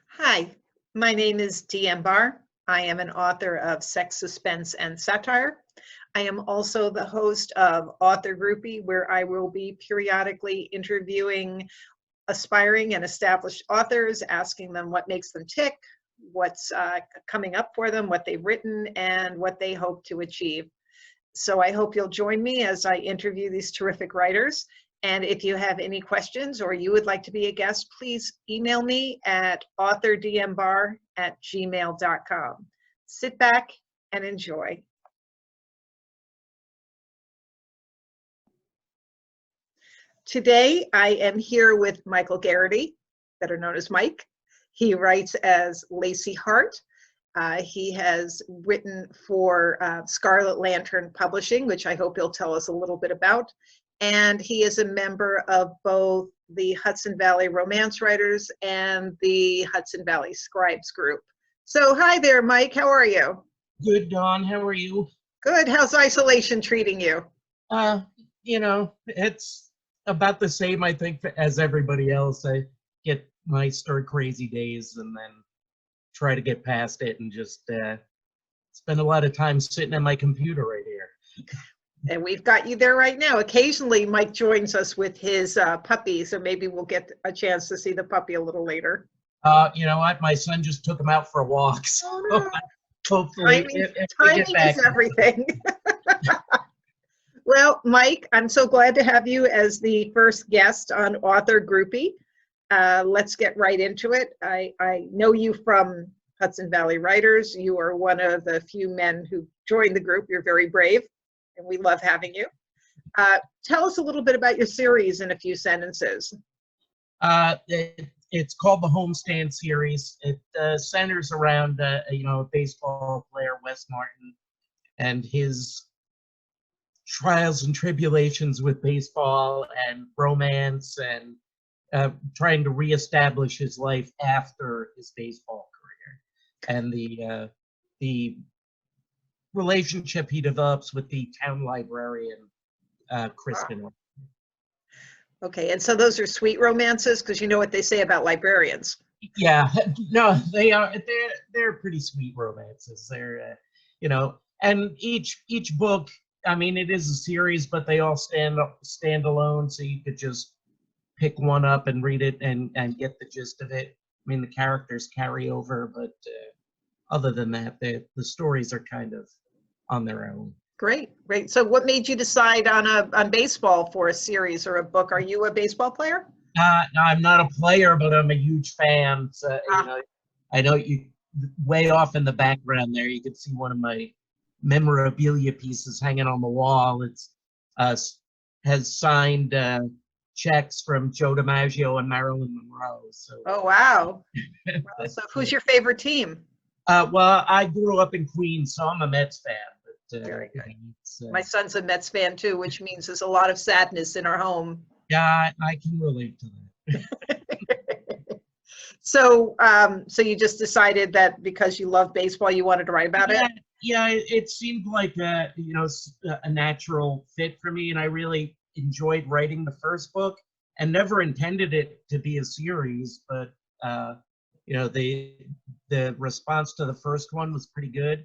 Hi, my name is Dee Barr. I am an author of sex, suspense, and satire. I am also the host of Author Groupie, where I will be periodically interviewing aspiring and established authors, asking them what makes them tick, what's coming up for them, what they've written, and what they hope to achieve. So I hope you'll join me as I interview these terrific writers. And if you have any questions or you would like to be a guest, please email me at authordmbar@gmail.com. Sit back and enjoy. Today, I am here with Michael Geraghty, better known as Mike. He writes as Lacy Hart. He has written for Scarlet Lantern Publishing, which I hope he'll tell us a little bit about. And he is a member of both the Hudson Valley Romance Writers and the Hudson Valley Scribes group. So hi there, Mike. How are you? Good, Dawn. How are you? Good. How's isolation treating you? It's about the same, I think, as everybody else. I get my stir crazy days and then try to get past it and just spend a lot of time sitting at my computer right here. And we've got you there right now. Occasionally, Mike joins us with his puppy, so maybe we'll get a chance to see the puppy a little later. You know what? My son just took him out for a walk, so hopefully timing is everything. Well, Mike, I'm so glad to have you as the first guest on Author Groupie. Let's get right into it. I know you from Hudson Valley Writers. You are one of the few men who joined the group. You're very brave, and we love having you. Tell us a little bit about your series in a few sentences. It's called the Homestand series. It centers around a baseball player, Wes Martin, and his trials and tribulations with baseball and romance and trying to reestablish his life after his baseball career, and the relationship he develops with the town librarian, Kristen. Wow. Okay, and so those are sweet romances, because you know what they say about librarians. Yeah, no, they are. They're pretty sweet romances. They're, and each book. I mean, it is a series, but they all stand alone, so you could just pick one up and read it and get the gist of it. I mean, the characters carry over, but other than that, the stories are kind of on their own. Great. So what made you decide on baseball for a series or a book? Are you a baseball player? I'm not a player, but I'm a huge fan. So, I know you way off in the background there, you can see one of my memorabilia pieces hanging on the wall. It's has signed checks from Joe DiMaggio and Marilyn Monroe. So. Oh wow! So who's your favorite team? Well, I grew up in Queens, so I'm a Mets fan. But, very good. My son's a Mets fan too, which means there's a lot of sadness in our home. Yeah, I can relate to that. So you just decided that because you love baseball, you wanted to write about it? Yeah, it seemed like a natural fit for me, and I really enjoyed writing the first book, and never intended it to be a series. But the response to the first one was pretty good,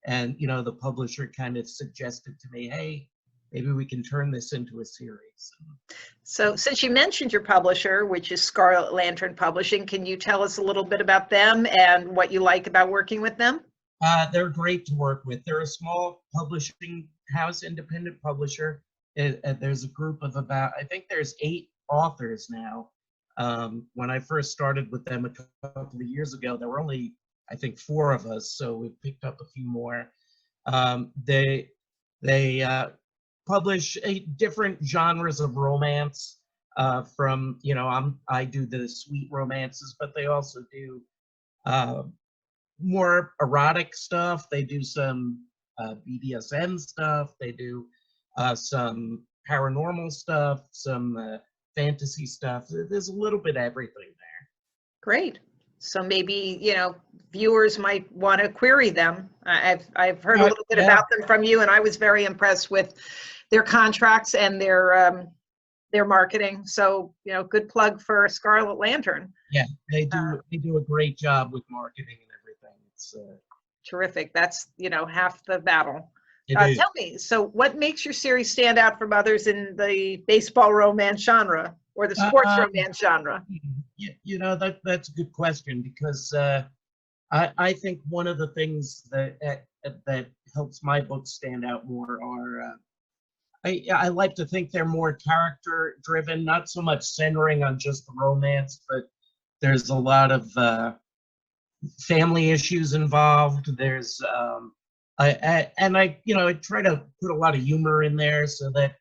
and the publisher kind of suggested to me, hey, maybe we can turn this into a series. So since you mentioned your publisher, which is Scarlet Lantern Publishing, can you tell us a little bit about them and what you like about working with them? They're great to work with. They're a small publishing house, independent publisher. There's a group of I think there's 8 authors now. When I first started with them a couple of years ago, there were only, I think, 4 of us, so we've picked up a few more. They publish different genres of romance. From I do the sweet romances, but they also do more erotic stuff. They do some BDSM stuff. They do some paranormal stuff, some fantasy stuff. There's a little bit of everything there. Great. So maybe, viewers might want to query them. I've heard a little bit about them from you, and I was very impressed with their contracts and their their marketing. So, you know, good plug for Scarlet Lantern. Yeah, they do a great job with marketing and everything. It's Terrific. That's, you know, half the battle. it is. Tell me, so what makes your series stand out from others in the baseball romance genre or the sports romance genre? You know, that's a good question, because I think one of the things that helps my books stand out more are I like to think they're more character driven, not so much centering on just the romance, but there's a lot of family issues involved. There's I try to put a lot of humor in there so that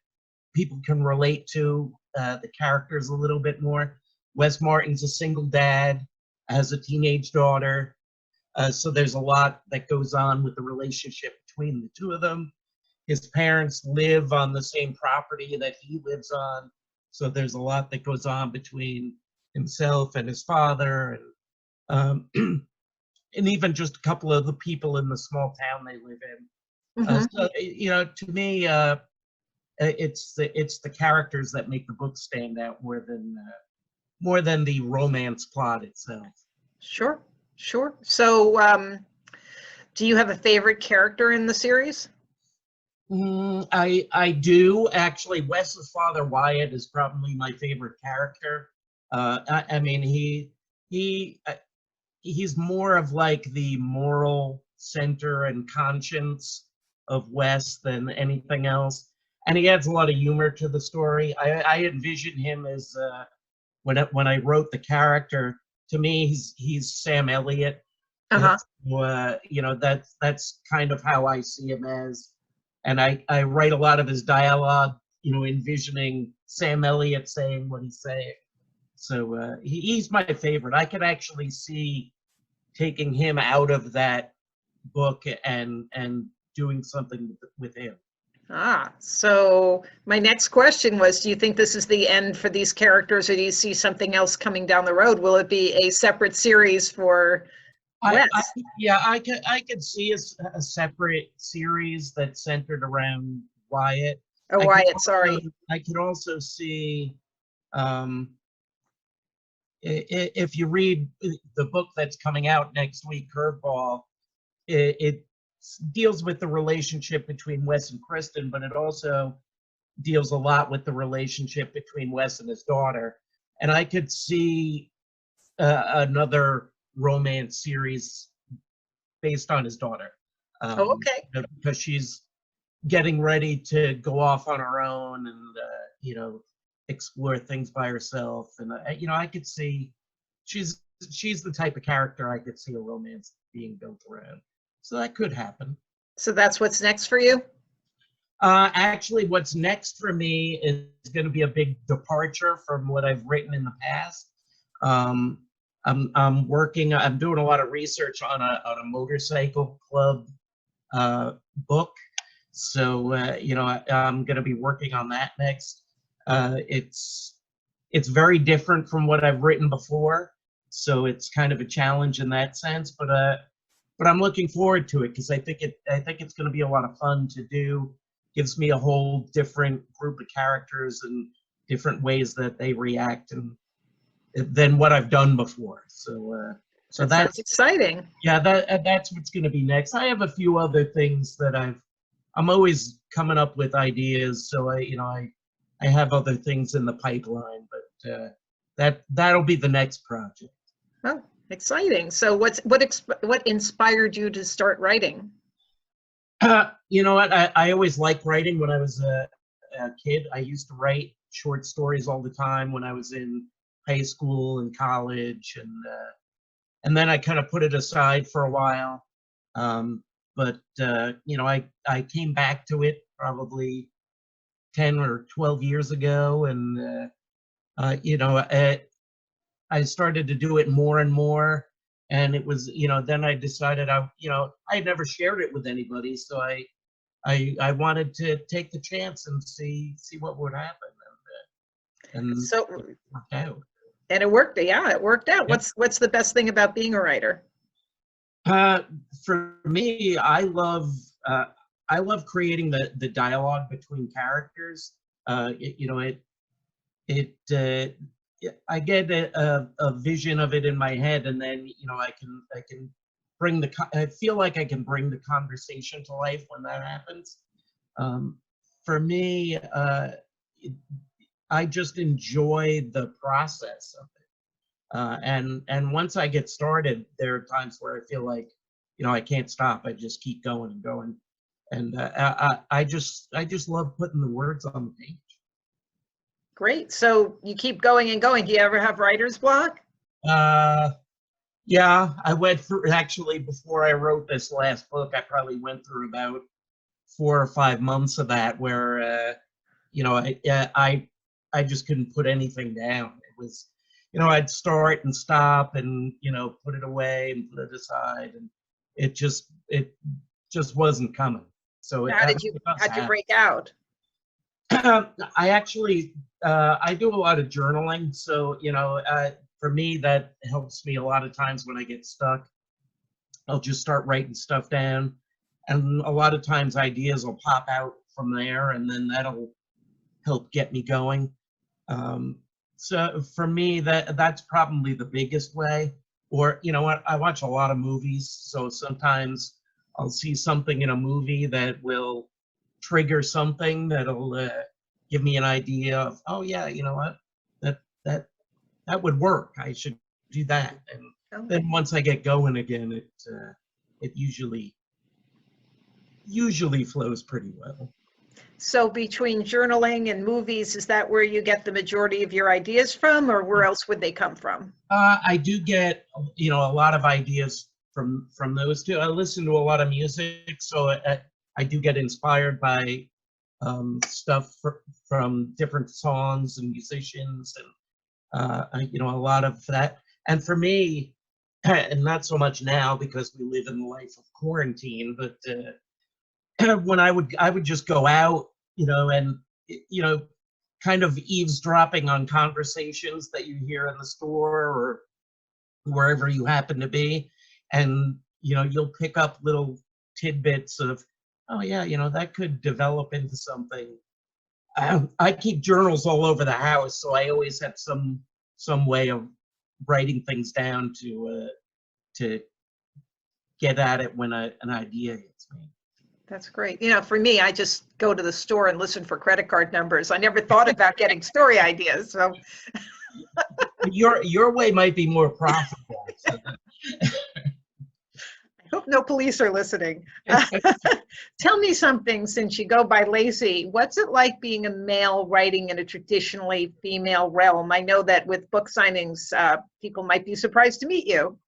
people can relate to the characters a little bit more. Wes Martin's a single dad, has a teenage daughter, so there's a lot that goes on with the relationship between the two of them. His parents live on the same property that he lives on, so there's a lot that goes on between himself and his father, and and even just a couple of the people in the small town they live in. So you know, to me, it's the characters that make the book stand out more than the romance plot itself. Sure, sure. So, do you have a favorite character in the series? I do actually. Wes's father Wyatt is probably my favorite character. I mean, he's more of like the moral center and conscience of Wes than anything else, and he adds a lot of humor to the story. I envision him as when I wrote the character. To me, he's Sam Elliott. You know, that's kind of how I see him as. And I write a lot of his dialogue, you know, envisioning Sam Elliott saying what he's saying. So he's my favorite. I could actually see taking him out of that book and doing something with him. So my next question was, do you think this is the end for these characters, or do you see something else coming down the road? Will it be a separate series for Wes? I could see a separate series that's centered around Wyatt. Oh, Wyatt, sorry. I could also see, if you read the book that's coming out next week, Curveball, it deals with the relationship between Wes and Kristen, but it also deals a lot with the relationship between Wes and his daughter. And I could see another romance series based on his daughter. Okay. Because she's getting ready to go off on her own and, you know, explore things by herself. And, you know, I could see she's the type of character I could see a romance being built around. So that could happen. So that's what's next for you? Actually, what's next for me is going to be a big departure from what I've written in the past. I'm doing a lot of research on a motorcycle club book. So you know, I'm going to be working on that next. It's very different from what I've written before, so it's kind of a challenge in that sense. But I'm looking forward to it because I think it's going to be a lot of fun to do. Gives me a whole different group of characters and different ways that they react and than what I've done before. So that's exciting. Yeah, that's what's going to be next. I have a few other things that I'm always coming up with ideas. So I have other things in the pipeline, but that'll be the next project. Oh, exciting! So what inspired you to start writing? You know what? I always liked writing when I was a kid. I used to write short stories all the time when I was in high school and college, and then I kind of put it aside for a while. But you know, I came back to it probably 10 or 12 years ago, and you know, I started to do it more and more. And it was, you know, then I decided I had never shared it with anybody, so I wanted to take the chance and see what would happen, and so it worked out. And it worked. Yeah, it worked out. Yep. What's the best thing about being a writer? For me, I love creating the dialogue between characters. You know, I get a vision of it in my head, and then I can bring I feel like I can bring the conversation to life when that happens. For me, I just enjoy the process of it, and once I get started, there are times where I feel like I can't stop. I just keep going and going, and I just love putting the words on the page. Great. So you keep going and going. Do you ever have writer's block? Yeah, I went through, actually, before I wrote this last book, I probably went through about 4 or 5 months of that where, I just couldn't put anything down. It was, I'd start and stop and, put it away and put it aside, and it just wasn't coming. So How'd you break out? I actually, I do a lot of journaling. So, for me, that helps me a lot of times when I get stuck. I'll just start writing stuff down. And a lot of times ideas will pop out from there, and then that'll help get me going. So for me, that's probably the biggest way. Or, you know what, I watch a lot of movies. So sometimes I'll see something in a movie that will trigger something that'll give me an idea of, oh yeah, you know what, that would work. I should do that. And then once I get going again, it usually flows pretty well. So between journaling and movies, is that where you get the majority of your ideas from, or where else would they come from? I do get, a lot of ideas from those two. I listen to a lot of music, so I do get inspired by stuff from different songs and musicians, and a lot of that. And for me, and not so much now because we live in the life of quarantine, but when I would just go out, and kind of eavesdropping on conversations that you hear in the store or wherever you happen to be, and you'll pick up little tidbits of, oh yeah, that could develop into something. I keep journals all over the house, so I always have some way of writing things down to get at it when an idea hits me. That's great. For me, I just go to the store and listen for credit card numbers. I never thought about getting story ideas. So your way might be more profitable. So I hope no police are listening. Tell me something, since you go by Lacy, what's it like being a male writing in a traditionally female realm? I know that with book signings, people might be surprised to meet you.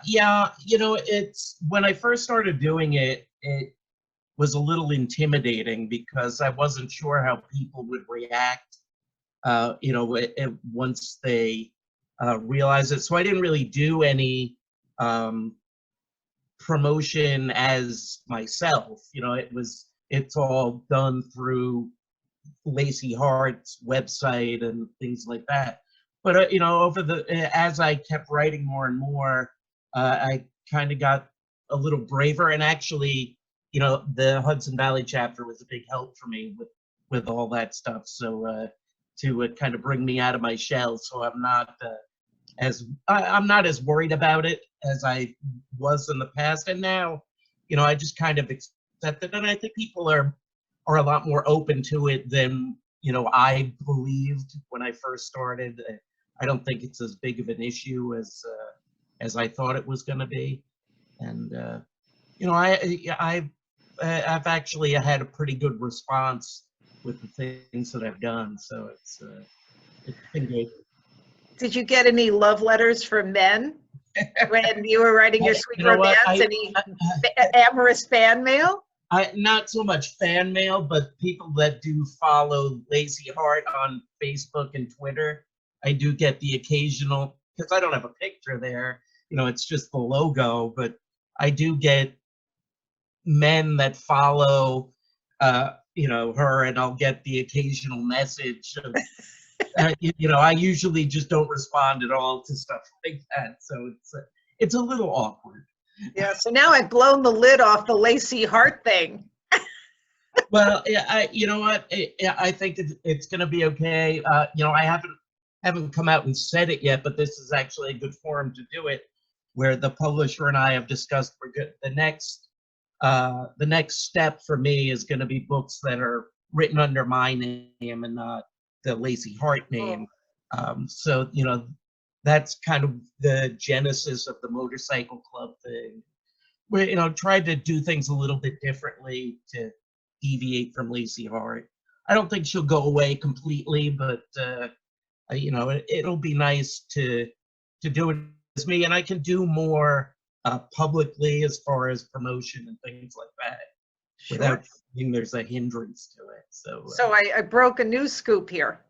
Yeah, it's when I first started doing it, it was a little intimidating because I wasn't sure how people would react, once they realize it. So I didn't really do any promotion as myself. It's all done through Lacy Hart's website and things like that. But as I kept writing more and more, I kind of got a little braver. And actually, the Hudson Valley chapter was a big help for me with all that stuff. So to kind of bring me out of my shell, so I'm not as worried about it as I was in the past. And now, I just kind of accept it, and I think people are a lot more open to it than I believed when I first started. I don't think it's as big of an issue as I thought it was going to be. And I've actually had a pretty good response with the things that I've done, so it's been good. Did you get any love letters from men when you were writing your sweet romance? Any amorous fan mail? Not so much fan mail, but people that do follow Lacy Hart on Facebook and Twitter, I do get the occasional, because I don't have a picture there, it's just the logo, but I do get men that follow her, and I'll get the occasional message of, I usually just don't respond at all to stuff like that, so it's a little awkward. Yeah, so now I've blown the lid off the Lacy Hart thing. Well, yeah, you know what? I think it's going to be okay. You know, I haven't come out and said it yet, but this is actually a good forum to do it, where the publisher and I have discussed we're good. The next step for me is going to be books that are written under my name and not the Lacy Hart name. So, you know, that's kind of the genesis of the motorcycle club thing. We, you know, tried to do things a little bit differently to deviate from Lacy Hart. I don't think she'll go away completely, but you know, it'll be nice to do it as me, and I can do more publicly as far as promotion and things like that without thinking there's a hindrance to it. So I broke a news scoop here.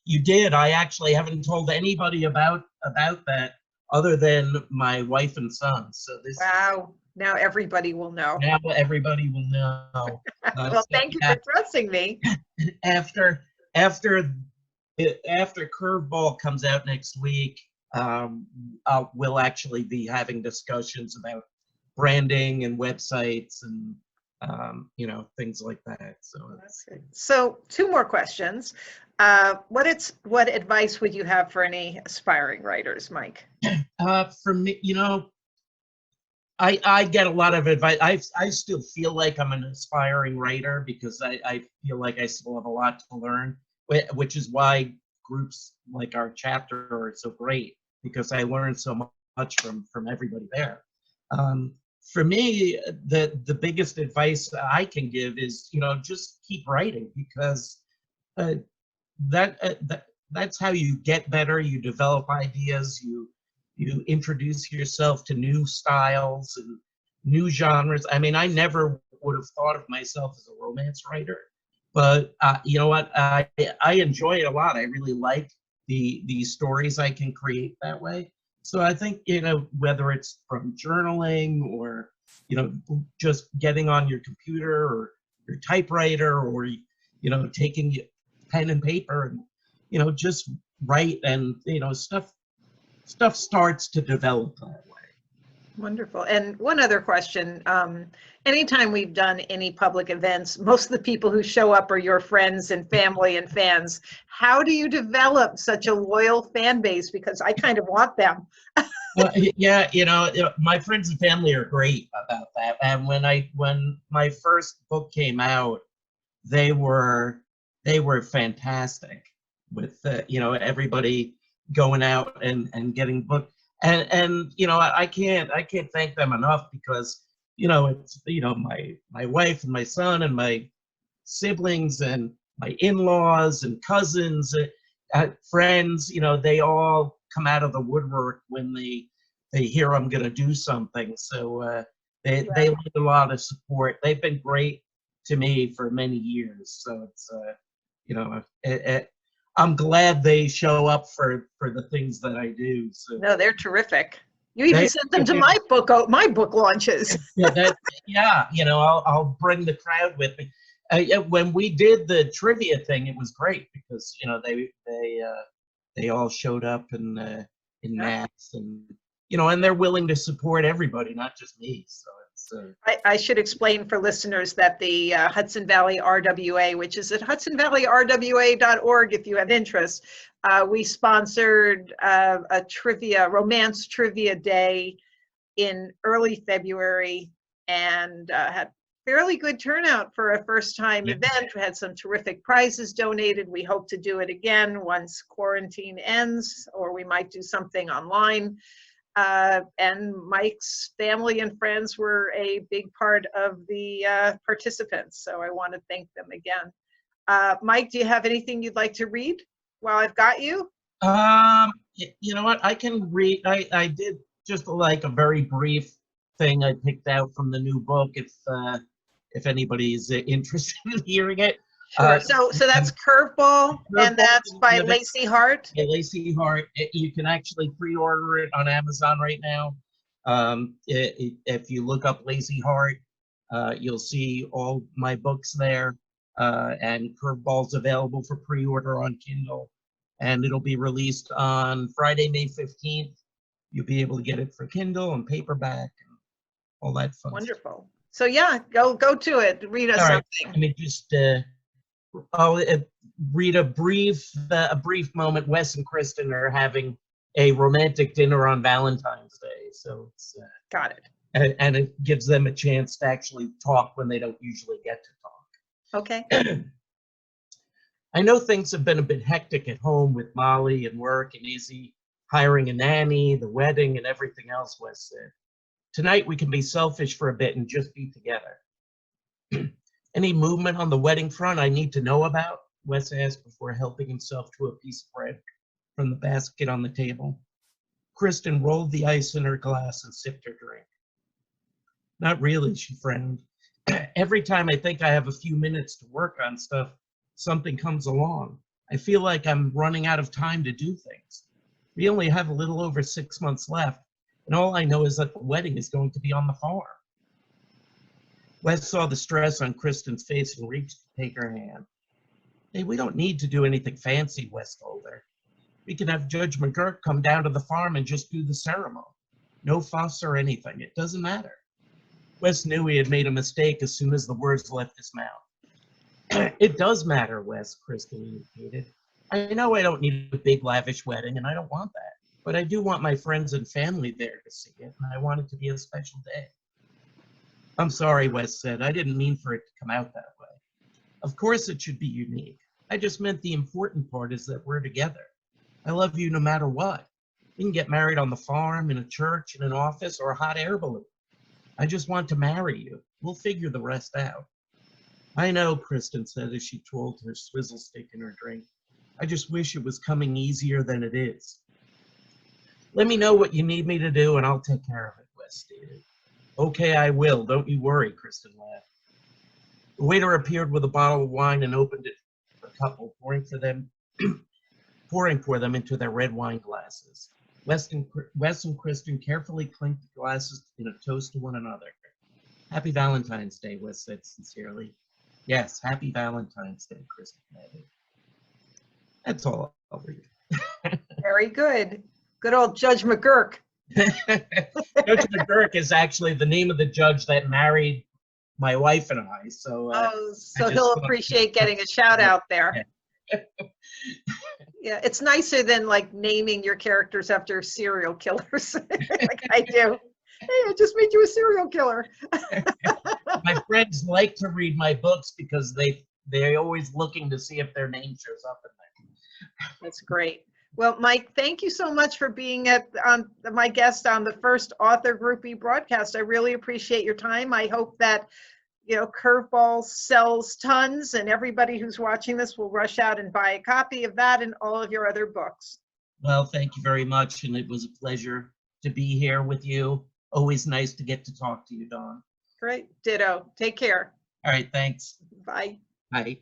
You did. I actually haven't told anybody about that other than my wife and son. So this. Wow. Now everybody will know. Now everybody will know. Well, So, thank you for trusting me. After Curveball comes out next week, we'll actually be having discussions about branding and websites and you know, things like that. So two more questions. What advice would you have for any aspiring writers, Mike? For me, you know, I get a lot of advice. I still feel like I'm an aspiring writer because I feel like I still have a lot to learn, which is why groups like our chapter are so great, because I learned so much from everybody there. For me, the biggest advice I can give is, you know, just keep writing, because that's how you get better. You develop ideas. You introduce yourself to new styles and new genres. I mean, I never would have thought of myself as a romance writer, but you know what? I enjoy it a lot. I really like the stories I can create that way. So I think, you know, whether it's from journaling or, you know, just getting on your computer or your typewriter, or, you know, taking pen and paper and, you know, just write, and, you know, stuff starts to develop that way. Wonderful. And one other question. Anytime we've done any public events, most of the people who show up are your friends and family and fans. How do you develop such a loyal fan base? Because I kind of want them. Yeah, you know, my friends and family are great about that. And when my first book came out, they were fantastic with you know, everybody going out and getting booked, and you know, I can't thank them enough, because, you know, it's, you know, my wife and my son and my siblings and my in-laws and cousins, friends, you know, they all come out of the woodwork when they hear I'm going to do something. So they need a lot of support. They've been great to me for many years. So it's you know, I'm glad they show up for the things that I do. So no, they're terrific. You even sent them to my book launches. Yeah, you know, I'll bring the crowd with me. When we did the trivia thing, it was great, because, you know, they all showed up in mass, and, you know, and they're willing to support everybody, not just me. So it's. I should explain for listeners that the Hudson Valley RWA, which is at hudsonvalleyrwa.org if you have interest, we sponsored a romance trivia day in early February, and had fairly good turnout for a first-time event. We had some terrific prizes donated. We hope to do it again once quarantine ends, or we might do something online. And Mike's family and friends were a big part of the participants, so I want to thank them again. Mike, do you have anything you'd like to read while I've got you? You know what? I can read. I did just like a very brief thing I picked out from the new book, if anybody's interested in hearing it. Sure. So that's Curveball, and that's by Lacy Hart. Yeah, Lacy Hart. You can actually pre-order it on Amazon right now. If you look up Lacy Hart, you'll see all my books there. And Curveball's available for pre-order on Kindle, and it'll be released on Friday, May 15th. You'll be able to get it for Kindle and paperback and all that fun. Wonderful. So yeah, go to it. Read us All right. something. Let me just I'll read a brief moment. Wes and Kristen are having a romantic dinner on Valentine's Day, so it's Got it. and it gives them a chance to actually talk when they don't usually get to talk. Okay. I know things have been a bit hectic at home with Molly and work and Izzy, hiring a nanny, the wedding, and everything else, Wes said. Tonight we can be selfish for a bit and just be together. Any movement on the wedding front I need to know about? Wes asked before helping himself to a piece of bread from the basket on the table. Kristen rolled the ice in her glass and sipped her drink. Not really, she frowned. Every time I think I have a few minutes to work on stuff, something comes along. I feel like I'm running out of time to do things. We only have a little over 6 months left, and all I know is that the wedding is going to be on the farm. Wes saw the stress on Kristen's face and reached to take her hand. Hey, we don't need to do anything fancy, Wes told her. We can have Judge McGurk come down to the farm and just do the ceremony. No fuss or anything. It doesn't matter. Wes knew he had made a mistake as soon as the words left his mouth. It does matter, Wes, Kristen indicated. I know I don't need a big lavish wedding, and I don't want that. But I do want my friends and family there to see it, and I want it to be a special day. I'm sorry, Wes said. I didn't mean for it to come out that way. Of course it should be unique. I just meant the important part is that we're together. I love you no matter what. We can get married on the farm, in a church, in an office, or a hot air balloon. I just want to marry you. We'll figure the rest out. I know, Kristen said as she twirled her swizzle stick in her drink. I just wish it was coming easier than it is. Let me know what you need me to do, and I'll take care of it, Wes stated. Okay, I will. Don't you worry, Kristen laughed. The waiter appeared with a bottle of wine and opened it for the couple, pouring for them into their red wine glasses. Wes and Kristen carefully clinked the glasses in a toast to one another. Happy Valentine's Day, Wes said sincerely. Yes, happy Valentine's Day, Kristen added. That's all I'll read. Very good. Good old Judge McGurk. Judge McGurk is actually the name of the judge that married my wife and I. So, so he'll appreciate getting a shout out there. Yeah, it's nicer than like naming your characters after serial killers, like I do. Hey, I just made you a serial killer. My friends like to read my books because they're always looking to see if their name shows up in there. That's great. Well, Mike, thank you so much for being my guest on the first Author Groupie broadcast. I really appreciate your time. I hope that, Curveball sells tons and everybody who's watching this will rush out and buy a copy of that and all of your other books. Well, thank you very much. And it was a pleasure to be here with you. Always nice to get to talk to you, Dawn. Great. Ditto. Take care. All right. Thanks. Bye. Bye.